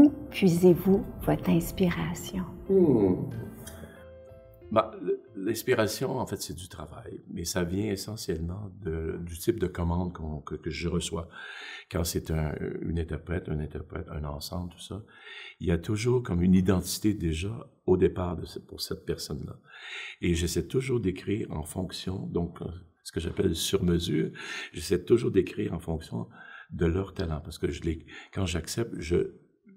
Où puisez-vous votre inspiration? Ben, l'inspiration, en fait, c'est du travail, mais ça vient essentiellement du type de commande que je reçois. Quand c'est une interprète, un ensemble, tout ça, il y a toujours comme une identité déjà au départ pour cette personne-là. Et j'essaie toujours d'écrire en fonction, donc ce que j'appelle sur mesure, j'essaie toujours d'écrire en fonction de leur talent, parce que quand j'accepte,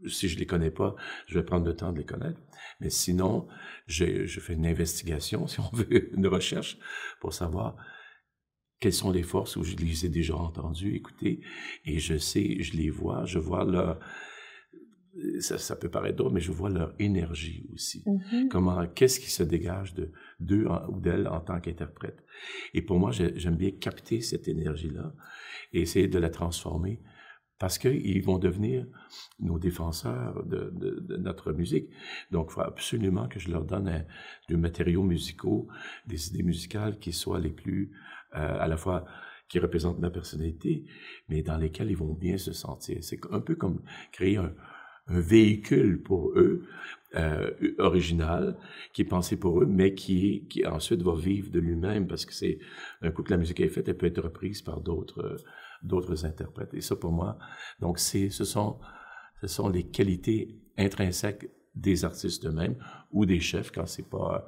si je les connais pas, je vais prendre le temps de les connaître. Mais sinon, je fais une investigation, si on veut, une recherche pour savoir quelles sont les forces où je les ai déjà entendues, écoutées, et je les vois, je vois leur... Ça peut paraître drôle, mais je vois leur énergie aussi. Qu'est-ce qui se dégage d'eux ou d'elles en tant qu'interprète. Et pour moi, j'aime bien capter cette énergie-là et essayer de la transformer parce qu'ils vont devenir nos défenseurs de notre musique. Donc, il faut absolument que je leur donne des matériaux musicaux, des idées musicales qui soient les plus, à la fois, qui représentent ma personnalité, mais dans lesquelles ils vont bien se sentir. C'est un peu comme créer un véhicule pour eux, original, qui est pensé pour eux, mais qui ensuite va vivre de lui-même, parce que c'est un coup que la musique est faite, elle peut être reprise par d'autres interprètes. Et ça, pour moi, donc ce sont les qualités intrinsèques des artistes eux-mêmes ou des chefs quand c'est pas...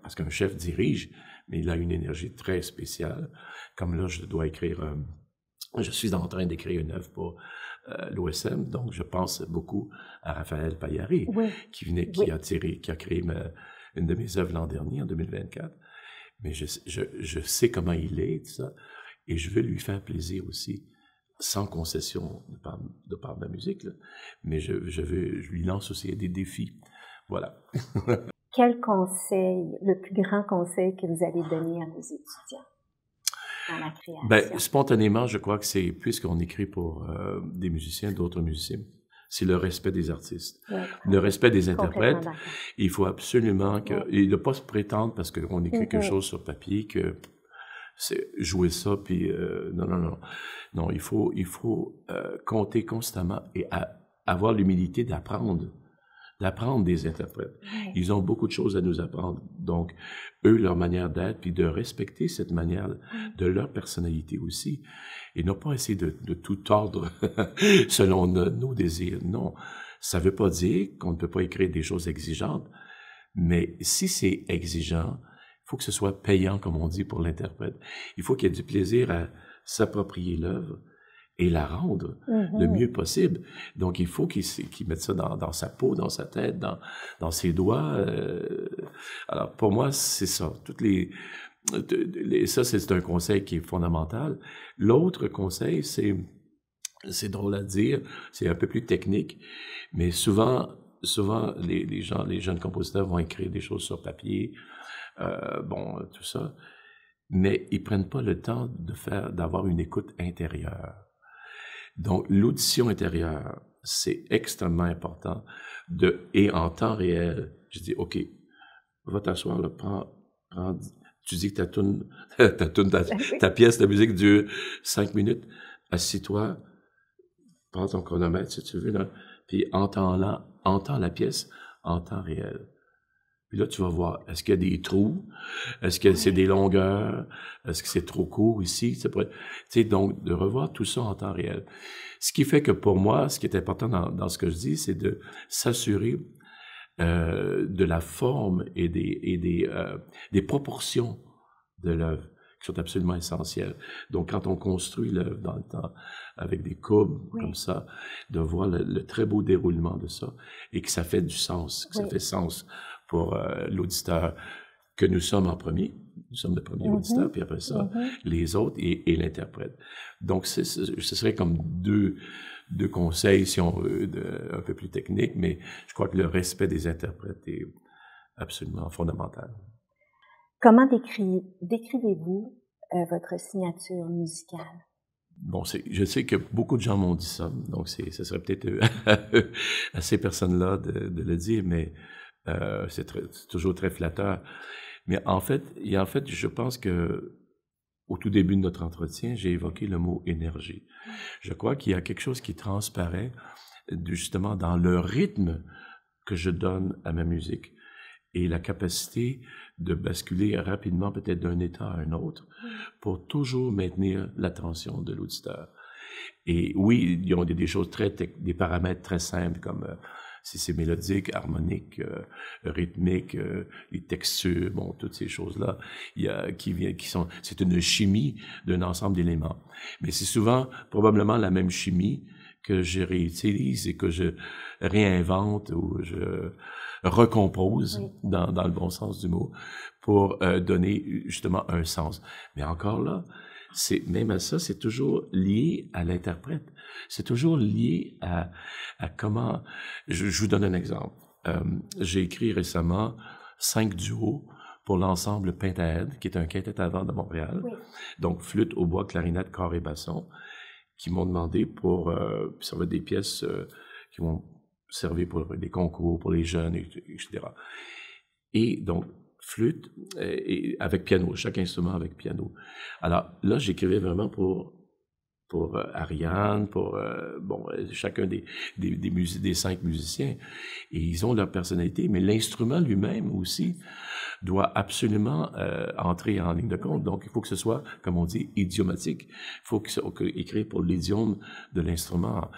parce qu'un chef dirige, mais il a une énergie très spéciale. Comme là, je suis en train d'écrire une œuvre pour l'OSM, donc je pense beaucoup à Raphaël Paillari, qui a créé une de mes œuvres l'an dernier, en 2024. Mais je sais comment il est, tout ça, et je veux lui faire plaisir aussi, sans concession de par ma musique, là. Mais je lui lance aussi des défis. Voilà. Quel conseil, le plus grand conseil que vous allez donner à vos étudiants dans la création? Ben, spontanément, je crois que c'est, puisqu'on écrit pour des musiciens, d'autres musiciens, c'est le respect des artistes. Le respect des interprètes. Il faut absolument et ne pas se prétendre parce qu'on écrit quelque chose sur papier que c'est jouer ça, puis non. Non, il faut compter constamment et avoir l'humilité d'apprendre des interprètes. Ils ont beaucoup de choses à nous apprendre. Donc, eux, leur manière d'être, puis de respecter cette manière de leur personnalité aussi, et ne pas essayer de tout tordre selon nos désirs. Non, ça veut pas dire qu'on ne peut pas écrire des choses exigeantes, mais si c'est exigeant, il faut que ce soit payant, comme on dit, pour l'interprète. Il faut qu'il y ait du plaisir à s'approprier l'œuvre et la rendre le mieux possible. Donc, il faut qu'il mette ça dans sa peau, dans sa tête, dans ses doigts. Alors, pour moi, c'est ça. Ça, c'est un conseil qui est fondamental. L'autre conseil, c'est drôle à dire, c'est un peu plus technique, mais souvent, les jeunes compositeurs vont écrire des choses sur papier, tout ça, mais ils prennent pas le temps d'avoir une écoute intérieure. Donc, l'audition intérieure, c'est extrêmement important et en temps réel, je dis, OK, va t'asseoir, là, tu dis que ta pièce de musique dure 5 minutes, assis-toi, prends ton chronomètre, si tu veux, là, puis entends la pièce en temps réel. Puis là, tu vas voir, est-ce qu'il y a des trous? Est-ce que c'est des longueurs? Est-ce que c'est trop court ici? Tu sais, donc, de revoir tout ça en temps réel. Ce qui fait que pour moi, ce qui est important dans ce que je dis, c'est de s'assurer de la forme et des proportions de l'œuvre qui sont absolument essentielles. Donc, quand on construit l'œuvre dans le temps avec des courbes comme ça, de voir le très beau déroulement de ça et que ça fait du sens, que ça fait sens pour l'auditeur que nous sommes en premier. Nous sommes le premier auditeur, puis après ça, les autres et l'interprète. Donc, ce serait comme deux conseils, si on veut, un peu plus techniques, mais je crois que le respect des interprètes est absolument fondamental. Comment décrivez-vous votre signature musicale? Bon, je sais que beaucoup de gens m'ont dit ça, donc ce serait peut-être à ces personnes-là de le dire, mais c'est toujours très flatteur. Mais en fait, je pense que au tout début de notre entretien, j'ai évoqué le mot énergie. Je crois qu'il y a quelque chose qui transparaît justement dans le rythme que je donne à ma musique et la capacité de basculer rapidement peut-être d'un état à un autre pour toujours maintenir l'attention de l'auditeur. Et oui, il y a des choses des paramètres très simples comme si c'est mélodique, harmonique, rythmique, les textures, bon, toutes ces choses-là, c'est une chimie d'un ensemble d'éléments. Mais c'est souvent probablement la même chimie que je réutilise et que je réinvente ou je recompose dans le bon sens du mot pour donner justement un sens. Mais encore là, même à ça, c'est toujours lié à l'interprète. C'est toujours lié à comment... Je vous donne un exemple. J'ai écrit récemment 5 duos pour l'ensemble Pentaède, qui est un quintet à vent de Montréal. Oui. Donc, flûte, hautbois, clarinette, corps et basson, qui m'ont demandé pour... ça va être des pièces qui vont servir pour des concours, pour les jeunes, etc. Et donc, flûte et avec piano, chaque instrument avec piano. Alors là, j'écrivais vraiment pour Ariane, pour chacun des 5 musiciens. Et ils ont leur personnalité, mais l'instrument lui-même aussi doit absolument entrer en ligne de compte. Donc, il faut que ce soit, comme on dit, idiomatique. Il faut écrire pour l'idiome de l'instrument.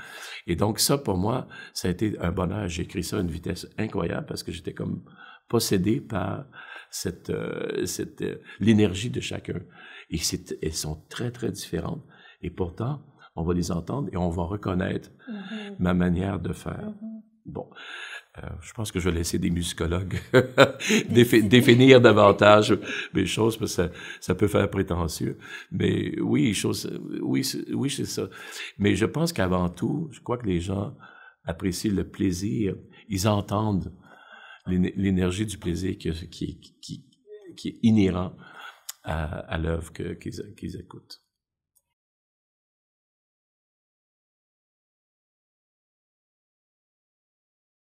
Et donc, ça, pour moi, ça a été un bonheur. J'ai écrit ça à une vitesse incroyable parce que j'étais comme possédé par l'énergie de chacun. Et elles sont très, très différentes. Et pourtant, on va les entendre et on va reconnaître ma manière de faire. Bon, je pense que je vais laisser des musicologues définir davantage les choses, parce que ça peut faire prétentieux. Mais oui, c'est ça. Mais je pense qu'avant tout, je crois que les gens apprécient le plaisir. Ils entendent l'énergie du plaisir qui est inhérent à l'œuvre qu'ils écoutent.